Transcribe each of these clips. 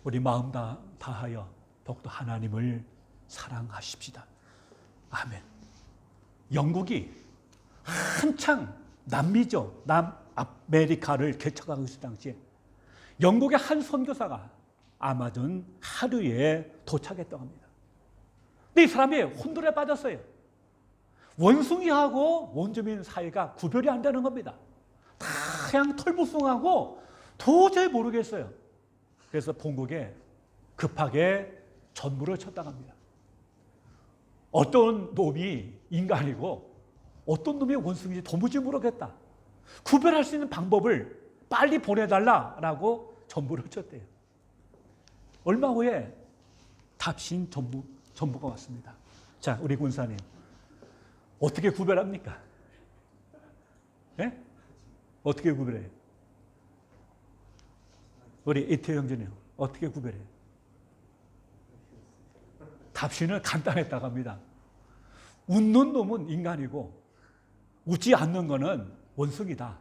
우리 마음 다하여 더욱더 하나님을 사랑하십시다. 아멘. 영국이 한창 남미죠. 남아메리카를 개척하고 있을 당시에 영국의 한 선교사가 아마존 하루에 도착했다고 합니다. 근데 이 사람이 혼돈에 빠졌어요. 원숭이하고 원주민 사이가 구별이 안 되는 겁니다. 다 그냥 털부숭하고 도저히 모르겠어요. 그래서 본국에 급하게 전무를 쳤다고 합니다. 어떤 놈이 인간이고 어떤 놈이 원숭이인지 도무지 모르겠다. 구별할 수 있는 방법을 빨리 보내달라라고 전무를 쳤대요. 얼마 후에 답신 전무가 왔습니다. 자, 우리 군사님 어떻게 구별합니까? 네? 어떻게 구별해요? 우리 이태호 형제님 어떻게 구별해요? 답신은 간단했다고 합니다. 웃는 놈은 인간이고 웃지 않는 거는 원숭이다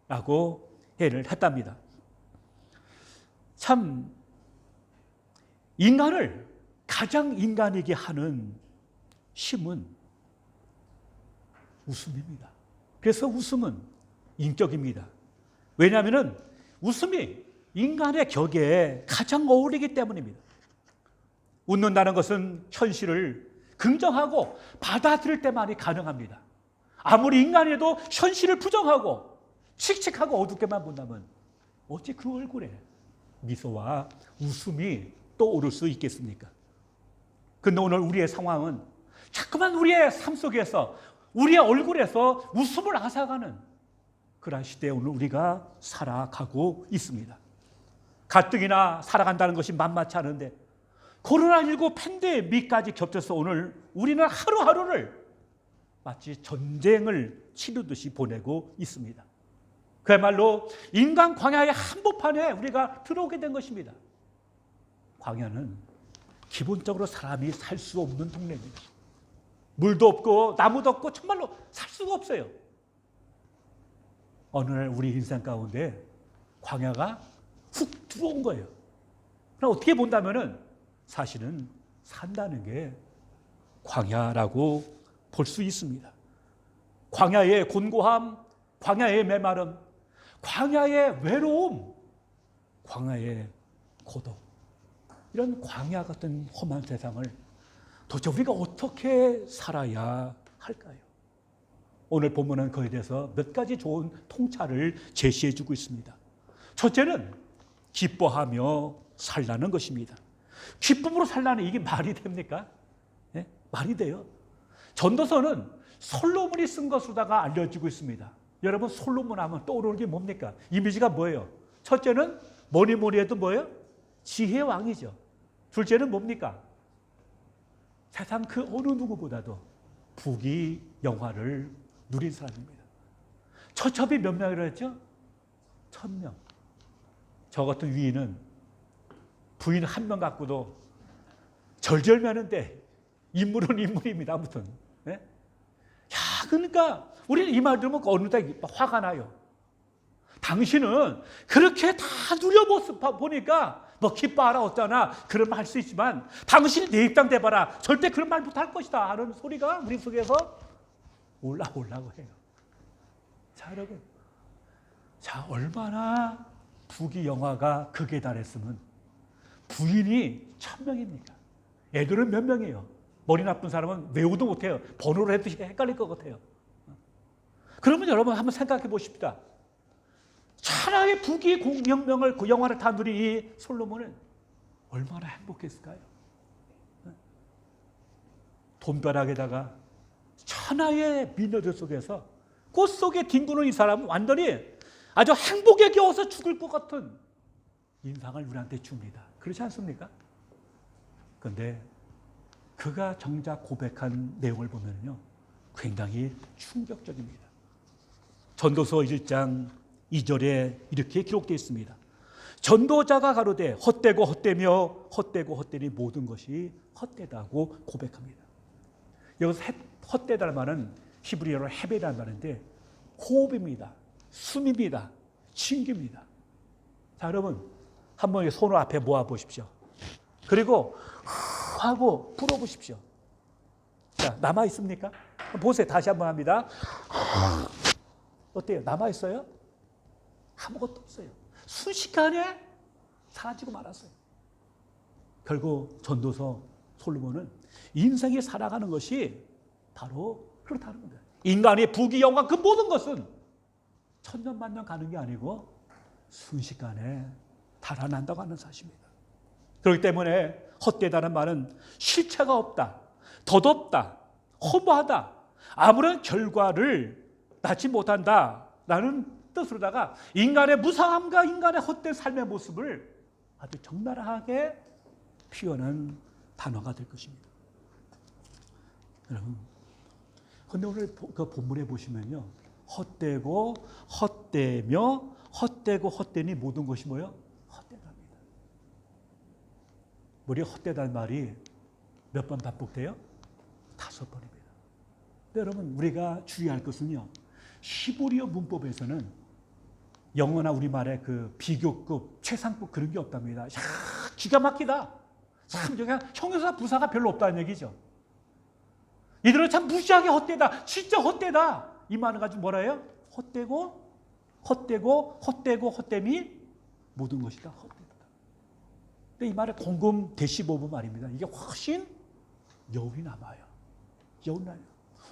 라고 해를 했답니다. 참 인간을 가장 인간이게 하는 힘은 웃음입니다. 그래서 웃음은 인격입니다. 왜냐하면 웃음이 인간의 격에 가장 어울리기 때문입니다. 웃는다는 것은 현실을 긍정하고 받아들일 때만이 가능합니다. 아무리 인간이라도 현실을 부정하고 칙칙하고 어둡게만 본다면 어찌 그 얼굴에 미소와 웃음이 떠오를 수 있겠습니까? 그런데 오늘 우리의 상황은 자꾸만 우리의 삶 속에서 우리의 얼굴에서 웃음을 앗아가는 그런 시대에 오늘 우리가 살아가고 있습니다. 가뜩이나 살아간다는 것이 만만치 않은데 코로나19 팬데믹까지 겹쳐서 오늘 우리는 하루하루를 마치 전쟁을 치르듯이 보내고 있습니다. 그야말로 인간 광야의 한복판에 우리가 들어오게 된 것입니다. 광야는 기본적으로 사람이 살 수 없는 동네입니다. 물도 없고 나무도 없고 정말로 살 수가 없어요. 어느 날 우리 인생 가운데 광야가 훅 들어온 거예요. 그럼 어떻게 본다면은 사실은 산다는 게 광야라고 볼 수 있습니다. 광야의 곤고함, 광야의 메마름, 광야의 외로움, 광야의 고독, 이런 광야 같은 험한 세상을 도대체 우리가 어떻게 살아야 할까요? 오늘 본문은 그에 대해서 몇 가지 좋은 통찰을 제시해 주고 있습니다. 첫째는 기뻐하며 살라는 것입니다. 기쁨으로 살라는 이게 말이 됩니까? 네? 말이 돼요. 전도서는 솔로몬이 쓴 것으로다가 알려지고 있습니다. 여러분 솔로몬 하면 떠오르는 게 뭡니까? 이미지가 뭐예요? 첫째는 뭐니 해도 뭐예요? 지혜의 왕이죠. 둘째는 뭡니까? 세상 그 어느 누구보다도 부귀 영화를 누린 사람입니다. 처첩이 몇 명이라고 했죠? 1000명. 저 같은 위인은 부인 한 명 갖고도 절절매는데 인물은 인물입니다. 아무튼. 네? 야, 그러니까 우리는 이 말 들으면 어느 때 화가 나요. 당신은 그렇게 다 누려보니까 뭐 기뻐하라 어쩌나 그런 말 할 수 있지만 당신이 내 입장 대봐라 절대 그런 말 못할 것이다 하는 소리가 우리 속에서 올라오려고 해요. 자, 여러분, 자, 얼마나 부귀영화가 극에 달했으면 부인이 1000명입니까? 애들은 몇 명이에요? 머리 나쁜 사람은 외우도 못해요. 번호를 해도 헷갈릴 것 같아요. 그러면 여러분 한번 생각해 보십시다. 천하의 부귀 공명을 그 영화를 다 누린 이 솔로몬은 얼마나 행복했을까요? 돈벼락에다가 천하의 미녀들 속에서 꽃 속에 뒹구는 이 사람은 완전히 아주 행복에 겨워서 죽을 것 같은 인상을 우리한테 줍니다. 그렇지 않습니까? 그런데 그가 정작 고백한 내용을 보면요, 굉장히 충격적입니다. 전도서 1장 2절에 이렇게 기록되어 있습니다. 전도자가 가로되 헛되고 헛되며 헛되고 헛되니 모든 것이 헛되다고 고백합니다. 여기서 헛되다는 말은 히브리어로 헤베라는 말인데 호흡입니다. 숨입니다. 신기입니다. 자, 여러분 한번 손을 앞에 모아 보십시오. 그리고 후 하고 불어보십시오. 자, 남아있습니까? 보세요. 다시 한번 합니다. 어때요? 남아있어요? 아무것도 없어요. 순식간에 사라지고 말았어요. 결국 전도서 솔로몬은 인생이 살아가는 것이 바로 그렇다는 겁니다. 인간의 부귀, 영광 그 모든 것은 천년 만년 가는 게 아니고 순식간에 달아난다고 하는 사실입니다. 그렇기 때문에 헛되다는 말은 실체가 없다, 덧없다, 허무하다, 아무런 결과를 낳지 못한다라는 뜻으로다가 인간의 무상함과 인간의 헛된 삶의 모습을 아주 적나라하게 표현한 단어가 될 것입니다. 여러분, 근데 오늘 그 본문에 보시면요, 헛되고 헛되며 헛되고 헛되니 모든 것이 뭐예요? 헛되답니다. 우리 헛되다는 말이 몇 번 반복돼요? 5번입니다. 여러분, 우리가 주의할 것은요, 히브리어 문법에서는 영어나 우리말의 그 비교급, 최상급 그런 게 없답니다. 야, 기가 막히다. 참, 그냥 형용사 부사가 별로 없다는 얘기죠. 이들은 참 무지하게 헛되다. 진짜 헛되다. 이 말을 가지고 뭐라 해요? 헛되고, 헛되고, 헛되고, 헛됨이 모든 것이 다 헛되다. 근데 이 말의 공금 대시보부 말입니다. 이게 훨씬 여운이 남아요. 여운 나요.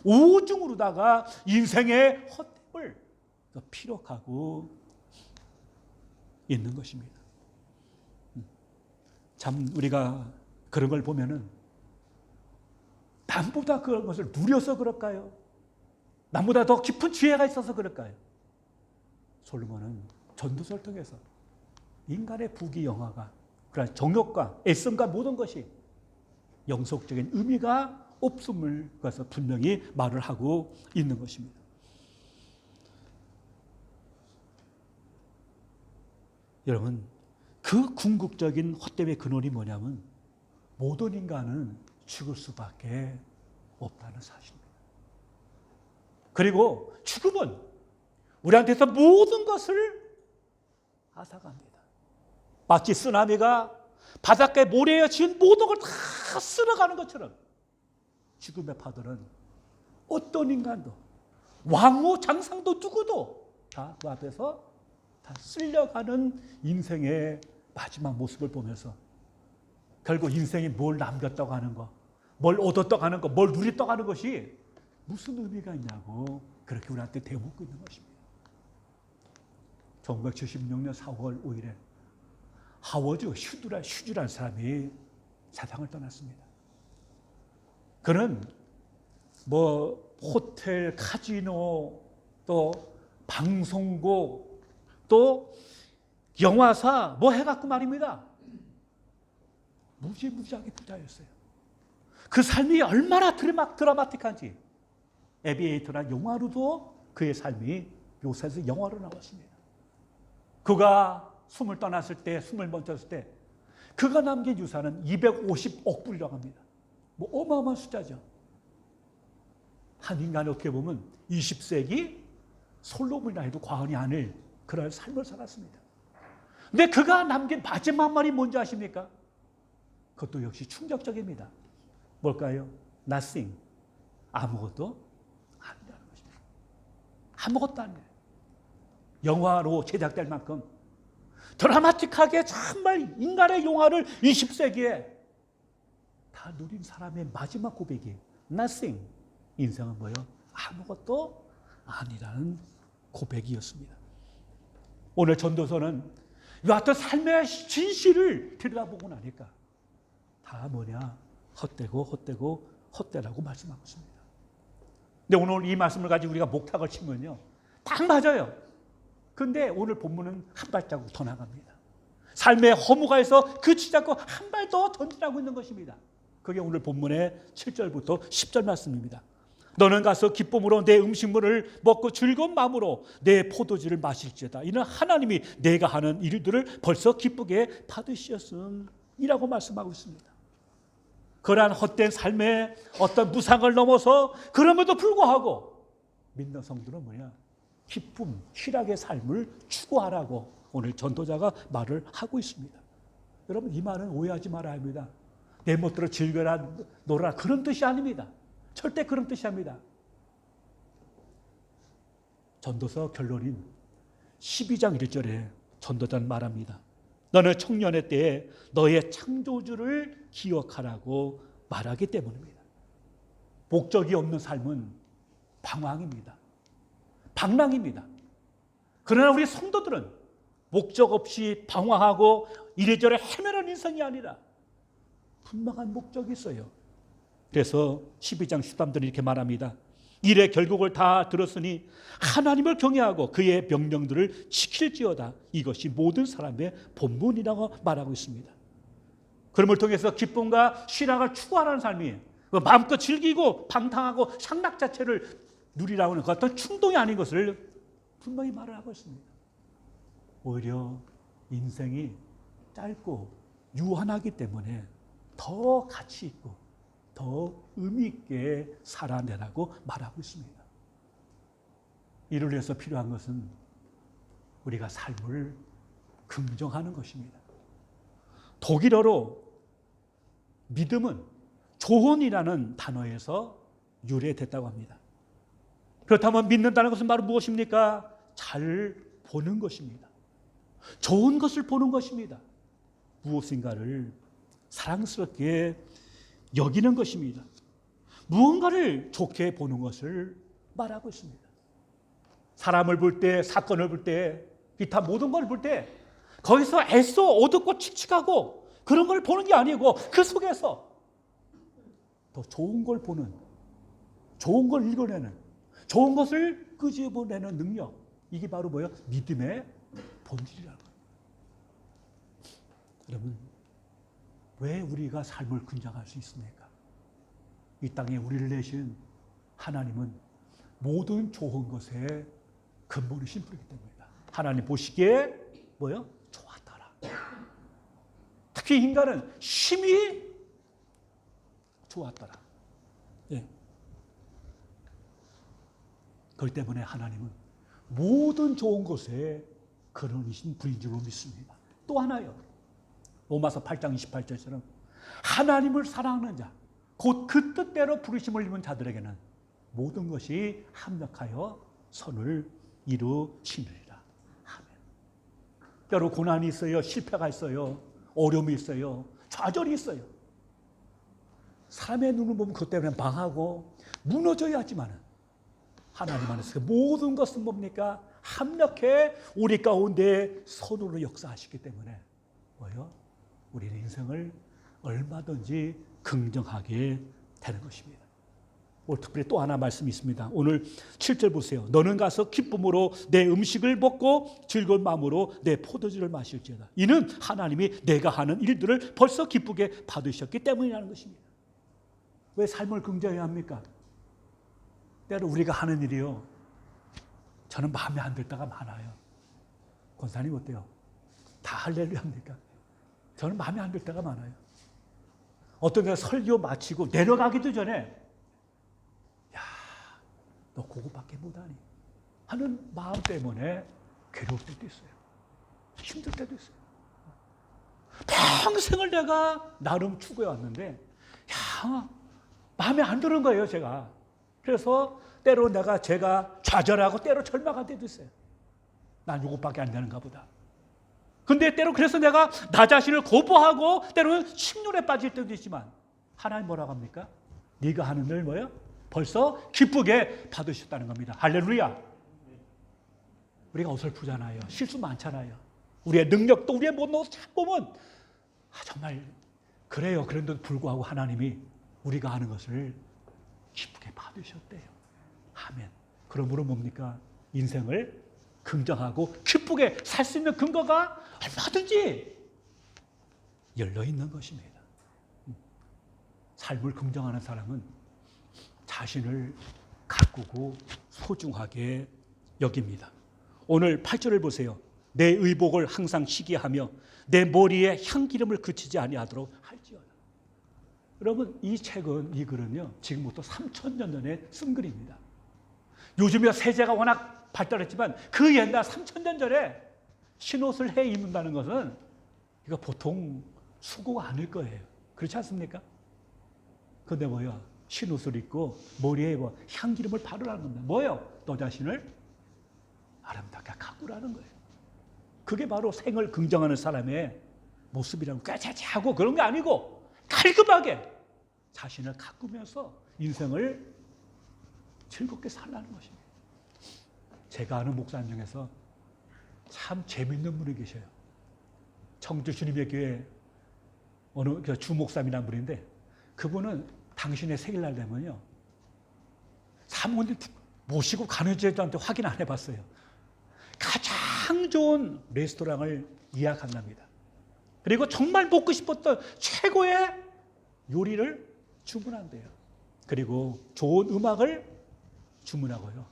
오중으로다가 인생의 헛됨을 피력하고 있는 것입니다. 참 우리가 그런 걸 보면은 남보다 그런 것을 누려서 그럴까요? 남보다 더 깊은 지혜가 있어서 그럴까요? 솔로몬은 전도서를 통해서 인간의 부귀 영화가, 그러나 정욕과 애씀과 모든 것이 영속적인 의미가 없음을 그래서 분명히 말을 하고 있는 것입니다. 여러분, 그 궁극적인 헛됨의 근원이 뭐냐면 모든 인간은 죽을 수밖에 없다는 사실입니다. 그리고 죽음은 우리한테서 모든 것을 앗아갑니다. 마치 쓰나미가 바닷가에 모래에 지은 모든 걸 다 쓸어가는 것처럼 죽음의 파도는 어떤 인간도, 왕후 장상도 누구도 다 그 앞에서 다 쓸려가는 인생의 마지막 모습을 보면서 결국 인생이 뭘 남겼다고 하는 거, 뭘 얻었다고 하는 거, 뭘 누렸다고 하는 것이 무슨 의미가 있냐고 그렇게 우리한테 대묻고 있는 것입니다. 1976년 4월 5일에 하워드 휴즈라는 사람이 세상을 떠났습니다. 그는 뭐 호텔, 카지노, 또 방송국, 또 영화사 뭐 해갖고 말입니다. 무지무지하게 부자였어요. 그 삶이 얼마나 드라마틱한지 에비에이터라는 영화로도 그의 삶이 묘사해서 영화로 나왔습니다. 그가 숨을 떠났을 때, 숨을 멈췄을 때 그가 남긴 유산은 250억 불이라고 합니다. 뭐 어마어마한 숫자죠. 한 인간이 어떻게 보면 20세기 솔로몬이라 해도 과언이 아닐 그런 삶을 살았습니다. 근데 그가 남긴 마지막 말이 뭔지 아십니까? 그것도 역시 충격적입니다. 뭘까요? Nothing. 아무것도 아니라는 것입니다. 아무것도 아니에요. 영화로 제작될 만큼 드라마틱하게 정말 인간의 영화를 20세기에 다 누린 사람의 마지막 고백이 Nothing. 인생은 뭐예요? 아무것도 아니라는 고백이었습니다. 오늘 전도서는 이와 같은 삶의 진실을 들여다보고 나니까 다 뭐냐? 헛되고 헛되라고 말씀하고 있습니다. 근데 오늘 이 말씀을 가지고 우리가 목탁을 치면요, 딱 맞아요. 근데 오늘 본문은 한 발자국 더 나갑니다. 삶의 허무가에서 그치 잡고 한 발 더 전진하고 있는 것입니다. 그게 오늘 본문의 7절부터 10절 말씀입니다. 너는 가서 기쁨으로 내 음식물을 먹고 즐거운 마음으로 내 포도주를 마실지어다. 이는 하나님이 내가 하는 일들을 벌써 기쁘게 받으셨음이라고 말씀하고 있습니다. 그러한 헛된 삶의 어떤 무상을 넘어서 그럼에도 불구하고 믿는 성도는 뭐냐? 기쁨, 희락의 삶을 추구하라고 오늘 전도자가 말을 하고 있습니다. 여러분 이 말은 오해하지 말아야 합니다. 내 멋대로 즐겨라 놀아라 그런 뜻이 아닙니다. 절대 그런 뜻이 아닙니다. 전도서 결론인 12장 1절에 전도자는 말합니다. 너는 청년의 때에 너의 창조주를 기억하라고 말하기 때문입니다. 목적이 없는 삶은 방황입니다. 방랑입니다. 그러나 우리 성도들은 목적 없이 방황하고 이래저래 헤매는 인생이 아니라 분명한 목적이 있어요. 그래서 12장 13절에 이렇게 말합니다. 일의 결국을 다 들었으니 하나님을 경외하고 그의 명령들을 지킬지어다. 이것이 모든 사람의 본분이라고 말하고 있습니다. 그럼을 통해서 기쁨과 신앙을 추구하는 삶이 마음껏 즐기고 방탕하고 상락 자체를 누리라고 하는 그 어떤 충동이 아닌 것을 분명히 말을 하고 있습니다. 오히려 인생이 짧고 유한하기 때문에 더 가치 있고 더 의미 있게 살아내라고 말하고 있습니다. 이를 위해서 필요한 것은 우리가 삶을 긍정하는 것입니다. 독일어로 믿음은 조언이라는 단어에서 유래됐다고 합니다. 그렇다면 믿는다는 것은 바로 무엇입니까? 잘 보는 것입니다. 좋은 것을 보는 것입니다. 무엇인가를 사랑스럽게 여기는 것입니다. 무언가를 좋게 보는 것을 말하고 있습니다. 사람을 볼 때, 사건을 볼 때, 기타 모든 걸 볼 때 거기서 애써 어둡고 칙칙하고 그런 걸 보는 게 아니고 그 속에서 더 좋은 걸 보는, 좋은 걸 읽어내는, 좋은 것을 끄집어내는 능력, 이게 바로 뭐예요? 믿음의 본질이라는 거예요. 여러분, 왜 우리가 삶을 긍정할 수 있습니까? 이 땅에 우리를 내신 하나님은 모든 좋은 것의 근본이신 분이기 때문입니다. 하나님 보시기에 뭐예요? 좋았더라. 특히 인간은 심히 좋았더라. 예. 그렇기 때문에 하나님은 모든 좋은 것의 근원이신 분인 줄로 믿습니다. 또 하나요. 로마서 8장 28절처럼 하나님을 사랑하는 자, 곧 그 뜻대로 부르심을 입은 자들에게는 모든 것이 합력하여 선을 이루시느니라. 아멘. 여러 고난이 있어요. 실패가 있어요. 어려움이 있어요. 좌절이 있어요. 사람의 눈을 보면 그것 때문에 망하고 무너져야 하지만 하나님 안에서 모든 것은 뭡니까? 합력해 우리 가운데 선으로 역사하시기 때문에 뭐예요? 우리의 인생을 얼마든지 긍정하게 되는 것입니다. 오늘 특별히 또 하나 말씀이 있습니다. 오늘 7절 보세요. 너는 가서 기쁨으로 내 음식을 먹고 즐거운 마음으로 내 포도주를 마실지어다. 이는 하나님이 내가 하는 일들을 벌써 기쁘게 받으셨기 때문이라는 것입니다. 왜 삶을 긍정해야 합니까? 때로 우리가 하는 일이요, 저는 마음에 안 들 때가 많아요. 권사님 어때요? 다 할렐루야 합니까? 저는 마음에 안 들 때가 많아요. 어떤 데가 설교 마치고 내려가기도 전에 야, 너 그거밖에 못하니 하는 마음 때문에 괴로울 때도 있어요. 힘들 때도 있어요. 평생을 내가 나름 추구해왔는데 야, 마음에 안 드는 거예요, 제가. 그래서 때로 제가 좌절하고 때로 절망할 때도 있어요. 난 이것밖에 안 되는가 보다. 근데 때로 그래서 내가 나 자신을 거부하고 때로는 심륜에 빠질 때도 있지만 하나님 뭐라고 합니까? 네가 하는 일 뭐예요? 벌써 기쁘게 받으셨다는 겁니다. 할렐루야. 우리가 어설프잖아요. 실수 많잖아요. 우리의 능력도 우리의 못노도 참 보면 정말 그래요. 그런데도 불구하고 하나님이 우리가 하는 것을 기쁘게 받으셨대요. 아멘. 그러므로 뭡니까? 인생을 긍정하고 기쁘게 살 수 있는 근거가 얼마든지 열려있는 것입니다. 삶을 긍정하는 사람은 자신을 가꾸고 소중하게 여깁니다. 오늘 8절을 보세요. 내 의복을 항상 시기하며 내 머리에 향기름을 그치지 아니하도록 할지어다. 여러분, 이 책은, 이 글은요, 지금부터 3,000년 전에 쓴 글입니다. 요즘에 세제가 워낙 발달했지만 그 옛날 3,000년 전에 흰옷을 해 입는다는 것은 이거 보통 수고가 아닐 거예요. 그렇지 않습니까? 근데 뭐야? 흰옷을 입고 머리에 뭐 향기름을 바르라는 겁니다. 뭐예요? 너 자신을 아름답게 가꾸라는 거예요. 그게 바로 생을 긍정하는 사람의 모습이라고 꾀차차하고 그런 게 아니고 깔끔하게 자신을 가꾸면서 인생을 즐겁게 살라는 것입니다. 제가 아는 목사님 중에서 참 재밌는 분이 계셔요. 청주 주님의 교회 어느 주목사님이라는 분인데 그분은 당신의 생일날 되면요 사모님 모시고 가는지한테 확인 안 해봤어요. 가장 좋은 레스토랑을 예약한답니다. 그리고 정말 먹고 싶었던 최고의 요리를 주문한대요. 그리고 좋은 음악을 주문하고요.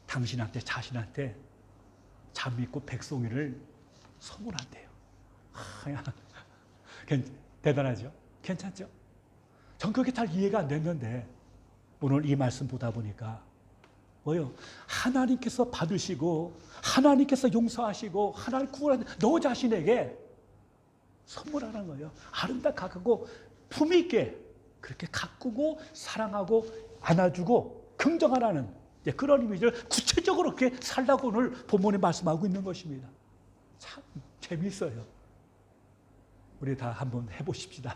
당신한테 자신한테 잠있고 백송이를 선물한대요. 대단하죠? 괜찮죠? 전 그게 잘 이해가 안 됐는데 오늘 이 말씀 보다 보니까 뭐요? 하나님께서 받으시고 하나님께서 용서하시고 하나님 구원하는 너 자신에게 선물하는 거예요. 아름답게 가꾸고 품위 있게 그렇게 가꾸고 사랑하고 안아주고 긍정하라는 그런 이미지를 구체적으로 그렇게 살라고 오늘 본문에 말씀하고 있는 것입니다. 참 재미있어요. 우리 다 한번 해보십시다.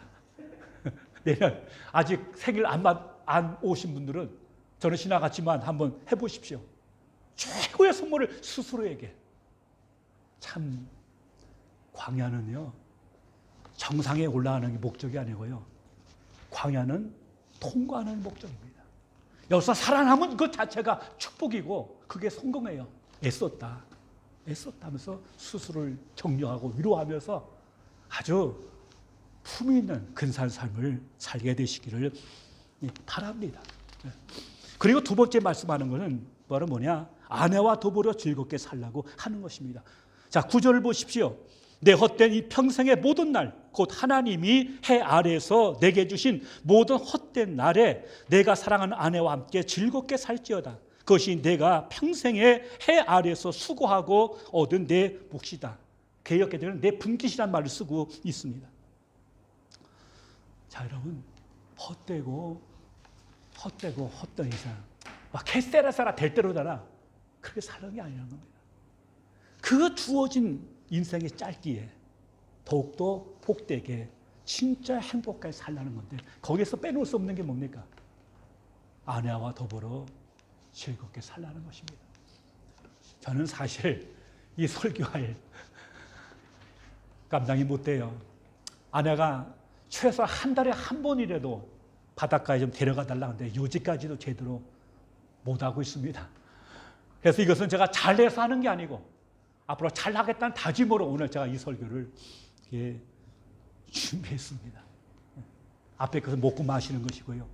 내년 아직 생일 안 오신 분들은 저는 지나갔지만 한번 해보십시오. 최고의 선물을 스스로에게. 참 광야는요 정상에 올라가는 게 목적이 아니고요 광야는 통과하는 목적입니다. 여기서 살아남은 그 자체가 축복이고 그게 성공이에요. 애썼다 하면서 스스로를 격려하고 위로하면서 아주 품위 있는 근사한 삶을 살게 되시기를 바랍니다. 그리고 두 번째 말씀하는 것은 바로 뭐냐? 아내와 더불어 즐겁게 살라고 하는 것입니다. 자, 9절을 보십시오. 내 헛된 이 평생의 모든 날, 곧 하나님이 해 아래에서 내게 주신 모든 헛된 날에 내가 사랑하는 아내와 함께 즐겁게 살지어다. 그것이 내가 평생의 해 아래에서 수고하고 얻은 내 몫이다. 개역개정은 내 분깃이라는 말을 쓰고 있습니다. 자, 여러분, 헛되고 헛된 이상 막 캐세라사라 될 대로 달아 그렇게 사는 게 아니라는 겁니다. 그 주어진 인생의 짧기에 더욱더 복되게 진짜 행복하게 살라는 건데 거기에서 빼놓을 수 없는 게 뭡니까? 아내와 더불어 즐겁게 살라는 것입니다. 저는 사실 이 설교할 감당이 못 돼요. 아내가 최소 한 달에 한 번이라도 바닷가에 좀 데려가 달라는데 요지까지도 제대로 못하고 있습니다. 그래서 이것은 제가 잘해서 하는 게 아니고 앞으로 잘하겠다는 다짐으로 오늘 제가 이 설교를 준비했습니다. 앞에 것은 먹고 마시는 것이고요.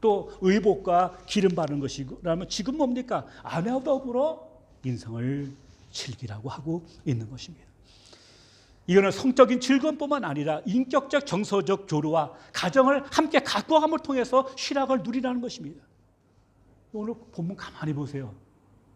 또 의복과 기름 바르는 것이고 그러면 지금 뭡니까? 아내와 더불어 인생을 즐기라고 하고 있는 것입니다. 이거는 성적인 즐거움뿐만 아니라 인격적 정서적 교류와 가정을 함께 가꾸어감을 통해서 희락을 누리라는 것입니다. 오늘 본문 가만히 보세요.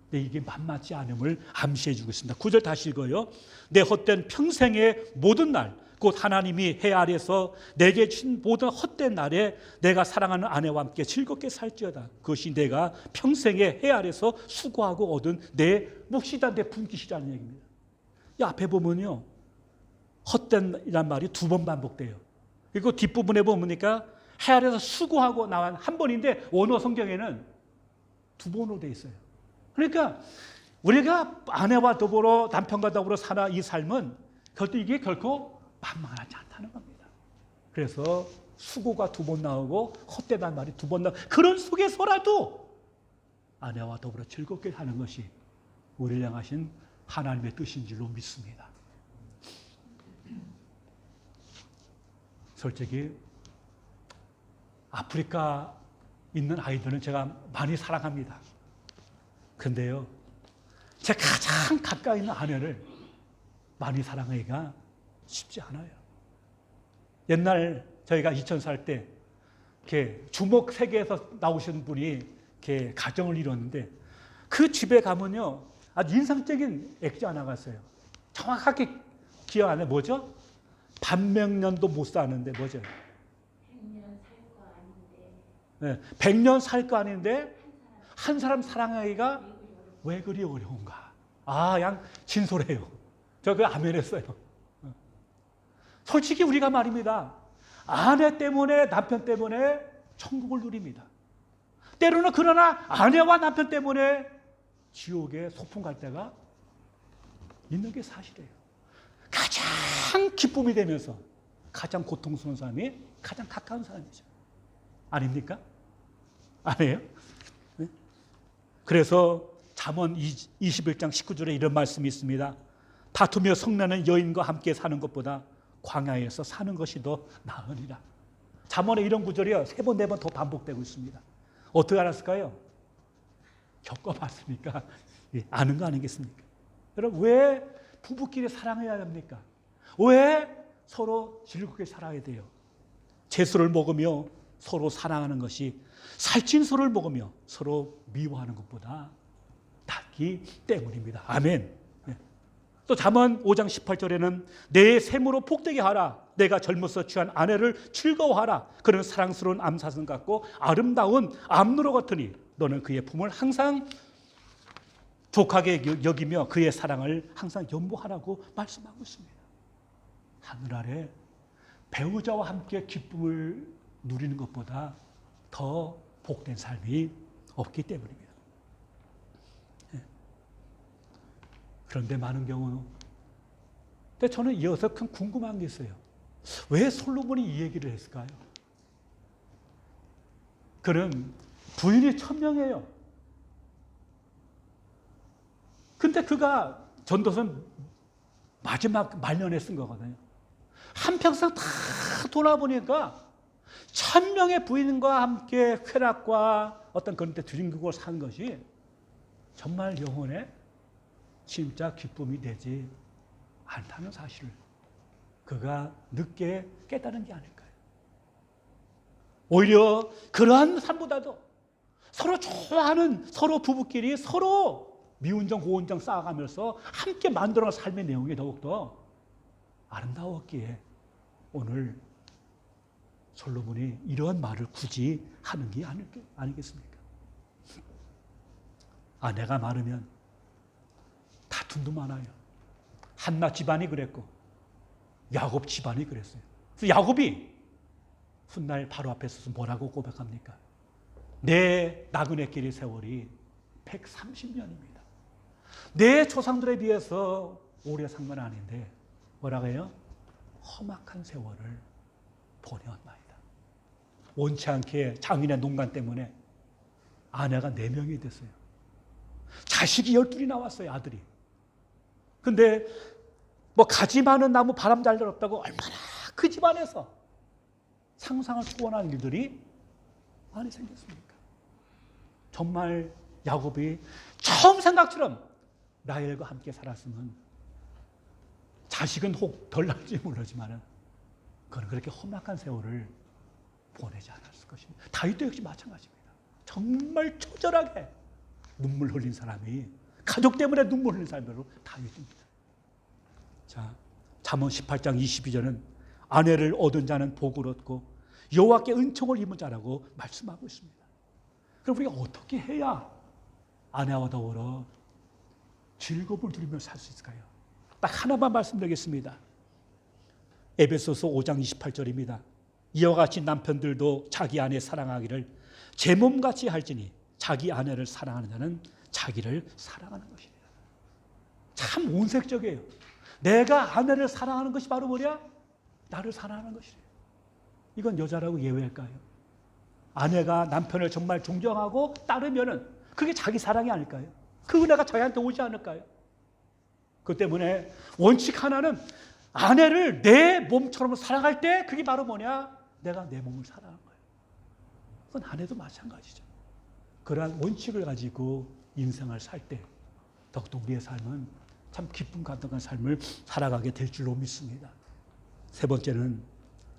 근데 이게 만만치 않음을 암시해 주고 있습니다. 9절 다시 읽어요. 내 헛된 평생의 모든 날, 곧 하나님이 해 아래에서 내게 주신 모든 헛된 날에 내가 사랑하는 아내와 함께 즐겁게 살지어다. 그것이 내가 평생의 해 아래에서 수고하고 얻은 내 몫이다, 내 분깃이라는 얘기입니다. 이 앞에 보면요, 헛된이란 말이 두 번 반복돼요. 그리고 뒷부분에 보니까 해 아래에서 수고하고 나온 한 번인데 원어 성경에는 두 번으로 돼 있어요. 그러니까 우리가 아내와 더불어 남편과 더불어 사나 이 삶은 이게 결코 만만하지 않다는 겁니다. 그래서 수고가 두 번 나오고 헛되다는 말이 두 번 나오고 그런 속에서라도 아내와 더불어 즐겁게 사는 것이 우리를 향하신 하나님의 뜻인 줄로 믿습니다. 솔직히 아프리카 있는 아이들은 제가 많이 사랑합니다. 근데요, 제 가장 가까이 있는 아내를 많이 사랑하기가 쉽지 않아요. 옛날 저희가 이천 살 때 이렇게 주목 세계에서 나오신 분이 이렇게 가정을 이뤘는데 그 집에 가면요, 아주 인상적인 액자 하나가 있어요. 정확하게 기억 안 해. 뭐죠? 반백년도 못 사는데 뭐죠? 100년 살 거 아닌데. 네, 100년 살 거 아닌데 한 사람 사랑하기가 왜 그리 어려운가? 양 진솔해요. 저 그 아멘 했어요. 솔직히 우리가 말입니다. 아내 때문에, 남편 때문에 천국을 누립니다. 때로는 그러나 아내와 남편 때문에 지옥에 소풍 갈 때가 있는 게 사실이에요. 가장 기쁨이 되면서 가장 고통스러운 사람이 가장 가까운 사람이죠. 아닙니까? 아니에요? 네? 그래서 잠언 21장 19절에 이런 말씀이 있습니다. 다투며 성내는 여인과 함께 사는 것보다 광야에서 사는 것이 더 나으니라. 잠언에 이런 구절이요 3번, 4번 더 반복되고 있습니다. 어떻게 알았을까요? 겪어봤으니까 아는 거 아니겠습니까? 여러분, 왜 부부끼리 사랑해야 합니까? 왜 서로 즐겁게 살아야 돼요? 채소를 먹으며 서로 사랑하는 것이 살찐 소를 먹으며 서로 미워하는 것보다 낫기 때문입니다. 아멘. 또 잠언 5장 18절에는 내 샘으로 복되게 하라. 내가 젊어서 취한 아내를 즐거워하라. 그는 사랑스러운 암사슴 같고 아름다운 암누로 같으니 너는 그의 품을 항상 족하게 여기며 그의 사랑을 항상 연보하라고 말씀하고 있습니다. 하늘 아래 배우자와 함께 기쁨을 누리는 것보다 더 복된 삶이 없기 때문입니다. 그런데 많은 경우는, 근데 저는 이어서 큰 궁금한 게 있어요. 왜 솔로몬이 이 얘기를 했을까요? 그는 부인이 1000명이에요. 근데 그가 전도서는 마지막 말년에 쓴 거거든요. 한평생 다 돌아보니까 1000명의 부인과 함께 쾌락과 어떤 그런 데 들인국을 산 것이 정말 영혼에 진짜 기쁨이 되지 않다는 사실을 그가 늦게 깨달은 게 아닐까요? 오히려 그러한 삶보다도 서로 좋아하는 서로 부부끼리 서로 미운정 고운정 쌓아가면서 함께 만들어간 삶의 내용이 더욱더 아름다웠기에 오늘 솔로몬이 이러한 말을 굳이 하는 게 아니겠습니까? 아내가 많으면 다툼도 많아요. 한나 집안이 그랬고 야곱 집안이 그랬어요. 그래서 야곱이 훗날 바로 앞에 서서 뭐라고 고백합니까? 내 나그네끼리 세월이 130년입니다. 내 조상들에 비해서 오래 산 건 아닌데 뭐라고 해요? 험악한 세월을 보내었나이다. 원치 않게 장인의 농간 때문에 아내가 4명이 됐어요. 자식이 12이 나왔어요, 아들이. 근데 뭐 가지 많은 나무 바람 잘 들었다고 얼마나 그 집안에서 상상을 초월하는 일들이 많이 생겼습니까? 정말 야곱이 처음 생각처럼 라헬과 함께 살았으면 자식은 혹 덜 날지 모르지만 그는 그렇게 험악한 세월을 보내지 않았을 것입니다. 다윗도 역시 마찬가지입니다. 정말 처절하게 눈물 흘린 사람이 가족 때문에 눈물 흘린 사람으로 다윗입니다. 자, 잠언 18장 22절은 아내를 얻은 자는 복을 얻고 여호와께 은총을 입은 자라고 말씀하고 있습니다. 그럼 우리가 어떻게 해야 아내와 더불어 즐거움을 누리며 살 수 있을까요? 딱 하나만 말씀드리겠습니다. 에베소서 5장 28절입니다. 이와 같이 남편들도 자기 아내 사랑하기를 제 몸같이 할지니 자기 아내를 사랑하는 자는 자기를 사랑하는 것이다. 참 온색적이에요. 내가 아내를 사랑하는 것이 바로 뭐냐? 나를 사랑하는 것이래요. 이건 여자라고 예외일까요? 아내가 남편을 정말 존경하고 따르면은 그게 자기 사랑이 아닐까요? 그 은혜가 자기한테 오지 않을까요? 그 때문에 원칙 하나는 아내를 내 몸처럼 사랑할 때 그게 바로 뭐냐? 내가 내 몸을 사랑한 거예요. 그건 아내도 마찬가지죠. 그러한 원칙을 가지고 인생을 살 때 더욱더 우리의 삶은 참 기쁨 가득한 삶을 살아가게 될 줄로 믿습니다. 세 번째는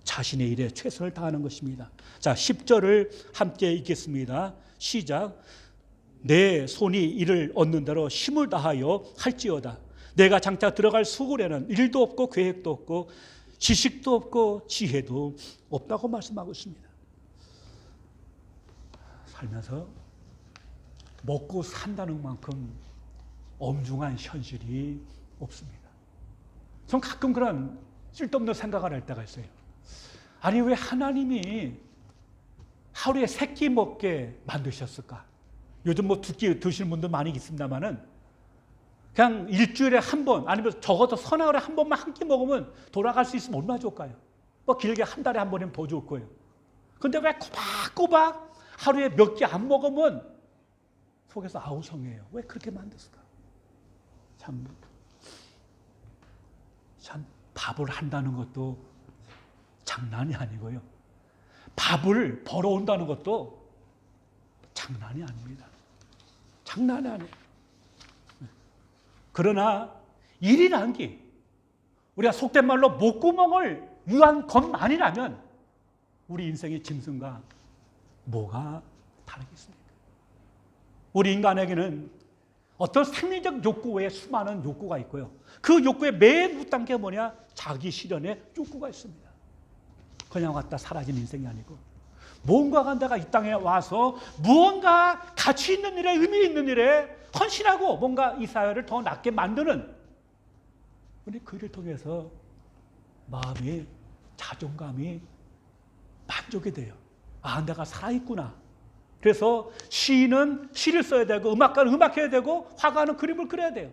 자신의 일에 최선을 다하는 것입니다. 자, 10절을 함께 읽겠습니다. 시작. 내 손이 이를 얻는 대로 힘을 다하여 할지어다. 내가 장차 들어갈 수고에는 일도 없고 계획도 없고 지식도 없고 지혜도 없다고 말씀하고 있습니다. 살면서 먹고 산다는 만큼 엄중한 현실이 없습니다. 전 가끔 그런 쓸데없는 생각을 할 때가 있어요. 아니 왜 하나님이 하루에 3끼 먹게 만드셨을까? 요즘 뭐 2끼 드시는 분도 많이 있습니다만은 그냥 일주일에 한 번 아니면 적어도 서너하루에 한 번만 한 끼 먹으면 돌아갈 수 있으면 얼마나 좋을까요? 뭐 길게 한 달에 한 번이면 더 좋을 거예요. 근데 왜 꼬박꼬박 하루에 몇 끼 안 먹으면 속에서 아우성해요. 왜 그렇게 만들었을까? 참 밥을 한다는 것도 장난이 아니고요. 밥을 벌어온다는 것도 장난이 아닙니다. 장난이 아니에요. 그러나 일이라는 게 우리가 속된 말로 목구멍을 위한 것만이라면 우리 인생의 짐승과 뭐가 다르겠습니까? 우리 인간에게는 어떤 생리적 욕구 외에 수많은 욕구가 있고요. 그 욕구의 맨 밑단계 뭐냐? 자기 실현의 욕구가 있습니다. 그냥 왔다 사라진 인생이 아니고 무언가가 내가 이 땅에 와서 무언가 가치 있는 일에 의미 있는 일에 헌신하고 뭔가 이 사회를 더 낫게 만드는 우리 그 일을 통해서 마음이 자존감이 만족이 돼요. 아 내가 살아있구나. 그래서 시인은 시를 써야 되고 음악가는 음악해야 되고 화가는 그림을 그려야 돼요.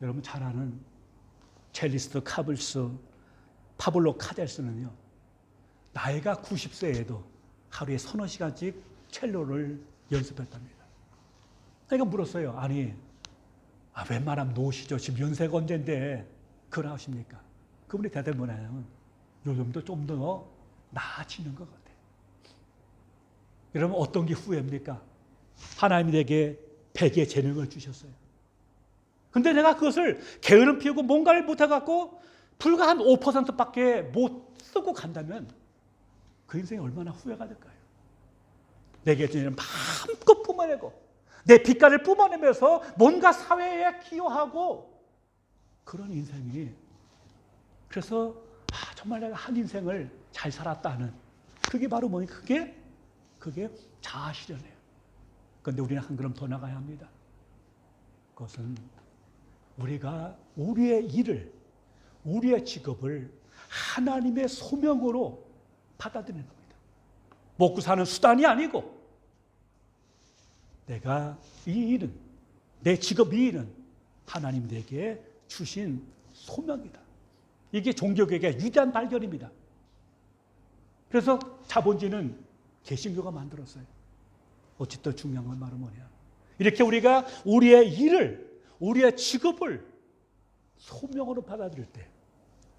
여러분 잘 아는 첼리스트 카블스 파블로 카델스는요. 나이가 90세에도 하루에 서너 시간씩 첼로를 연습했답니다. 그러니까 물었어요. 아니 웬만하면 노시죠. 지금 연세가 언젠데 그걸 하십니까? 그분이 대답이 뭐냐면 요즘도 좀 더 나아지는 것 같아요. 여러분 어떤 게 후회입니까? 하나님이 내게 백의 재능을 주셨어요. 근데 내가 그것을 게으름 피우고 뭔가를 못해갖고 불과 한 5%밖에 못 쓰고 간다면 그 인생이 얼마나 후회가 될까요? 내게 주는 마음껏 뿜어내고 내 빛깔을 뿜어내면서 뭔가 사회에 기여하고 그런 인생이 그래서 정말 내가 한 인생을 잘 살았다 하는 그게 바로 뭐니? 그게 자아실현이에요. 그런데 우리는 한 걸음 더 나가야 합니다. 그것은 우리가 우리의 일을 우리의 직업을 하나님의 소명으로 받아들이는 겁니다. 먹고 사는 수단이 아니고 내가 이 일은 내 직업 이 일은 하나님 내게 주신 소명이다. 이게 종교개혁의 위대한 발견입니다. 그래서 자본주의는 개신교가 만들었어요. 어쨌든 중요한 건 말은 뭐냐. 이렇게 우리가 우리의 일을 우리의 직업을 소명으로 받아들일 때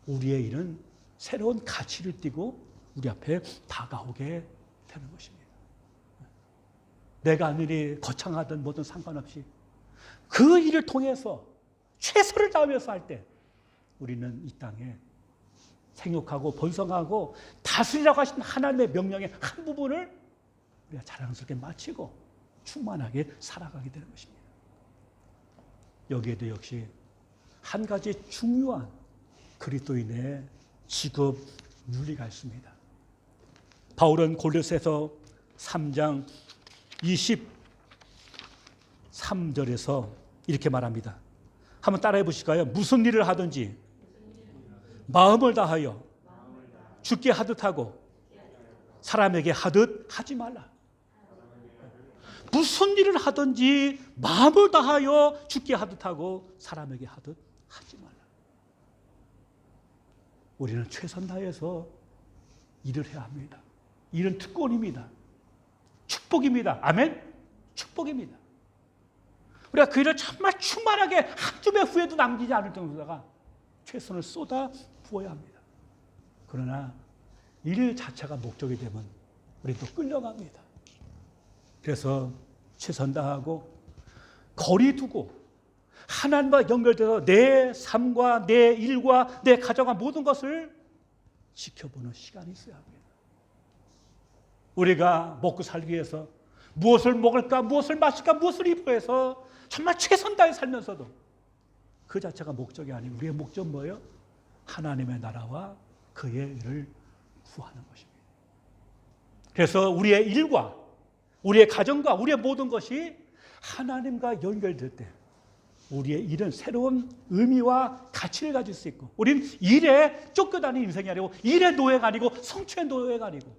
우리의 일은 새로운 가치를 띠고 우리 앞에 다가오게 되는 것입니다. 내가 하는 일이 거창하든 뭐든 상관없이 그 일을 통해서 최선을 다하면서 할 때 우리는 이 땅에 생육하고 번성하고 다스리라고 하신 하나님의 명령의 한 부분을 우리가 자랑스럽게 마치고 충만하게 살아가게 되는 것입니다. 여기에도 역시 한 가지 중요한 그리스도인의 직업 윤리가 있습니다. 바울은 골로새서 3장 23절에서 이렇게 말합니다. 한번 따라해 보실까요? 무슨 일을 하든지 마음을 다하여 주께 하듯 하고 사람에게 하듯 하지 말라. 무슨 일을 하든지 마음을 다하여 주께 하듯 하고 사람에게 하듯 하지 말라. 우리는 최선 다해서 일을 해야 합니다. 일은 특권입니다. 축복입니다. 아멘? 축복입니다. 우리가 그 일을 정말 충만하게 한 줌의 후회도 남기지 않을 정도다가 최선을 쏟아 부어야 합니다. 그러나 일 자체가 목적이 되면 우리는 또 끌려갑니다. 그래서 최선 다하고 거리 두고 하나님과 연결돼서 내 삶과 내 일과 내 가정과 모든 것을 지켜보는 시간이 있어야 합니다. 우리가 먹고 살기 위해서 무엇을 먹을까, 무엇을 마실까, 무엇을 입을까 해서 정말 최선 다해 살면서도 그 자체가 목적이 아니고 우리의 목적은 뭐예요? 하나님의 나라와 그의 의를 구하는 것입니다. 그래서 우리의 일과 우리의 가정과 우리의 모든 것이 하나님과 연결될 때 우리의 일은 새로운 의미와 가치를 가질 수 있고, 우리는 일에 쫓겨다니는 인생이 아니고 일의 노예가 아니고 성취의 노예가 아니고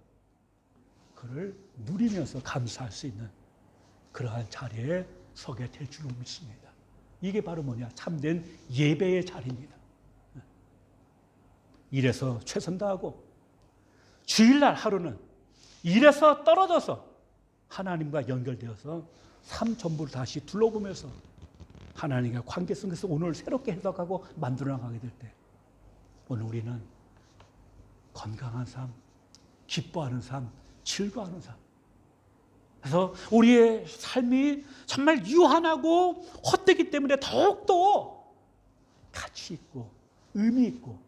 그를 누리면서 감사할 수 있는 그러한 자리에 서게 될 줄로 믿습니다. 이게 바로 뭐냐? 참된 예배의 자리입니다. 일에서 최선 다하고 주일날 하루는 일에서 떨어져서 하나님과 연결되어서 삶 전부를 다시 둘러보면서 하나님과 관계 속에서 오늘 새롭게 해석하고 만들어 나가게 될 때 오늘 우리는 건강한 삶, 기뻐하는 삶, 즐거워하는 삶. 그래서 우리의 삶이 정말 유한하고 헛되기 때문에 더욱더 가치 있고 의미 있고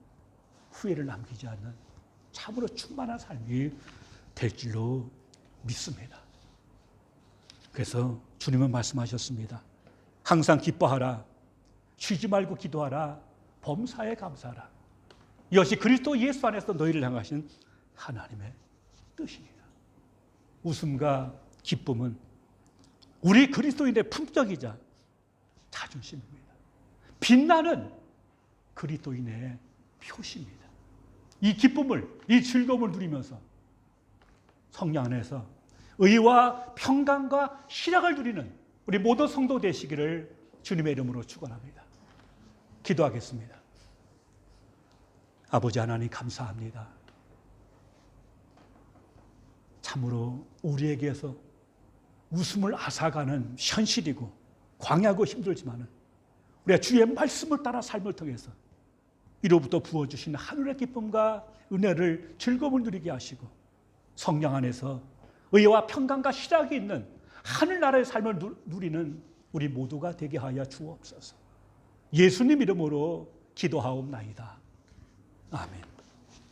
후회를 남기지 않는 참으로 충만한 삶이 될 줄로 믿습니다. 그래서 주님은 말씀하셨습니다. 항상 기뻐하라. 쉬지 말고 기도하라. 범사에 감사하라. 이것이 그리스도 예수 안에서 너희를 향하신 하나님의 뜻입니다. 웃음과 기쁨은 우리 그리스도인의 품격이자 자존심입니다. 빛나는 그리스도인의 표시입니다. 이 기쁨을, 이 즐거움을 누리면서 성령 안에서 의와 평강과 희락을 누리는 우리 모든 성도 되시기를 주님의 이름으로 축원합니다. 기도하겠습니다. 아버지 하나님 감사합니다. 참으로 우리에게서 웃음을 앗아가는 현실이고 광야고 힘들지만은 우리가 주의 말씀을 따라 삶을 통해서 이로부터 부어주신 하늘의 기쁨과 은혜를 즐거움을 누리게 하시고 성령 안에서 의와 평강과 희락이 있는 하늘나라의 삶을 누리는 우리 모두가 되게 하여 주옵소서. 예수님 이름으로 기도하옵나이다. 아멘.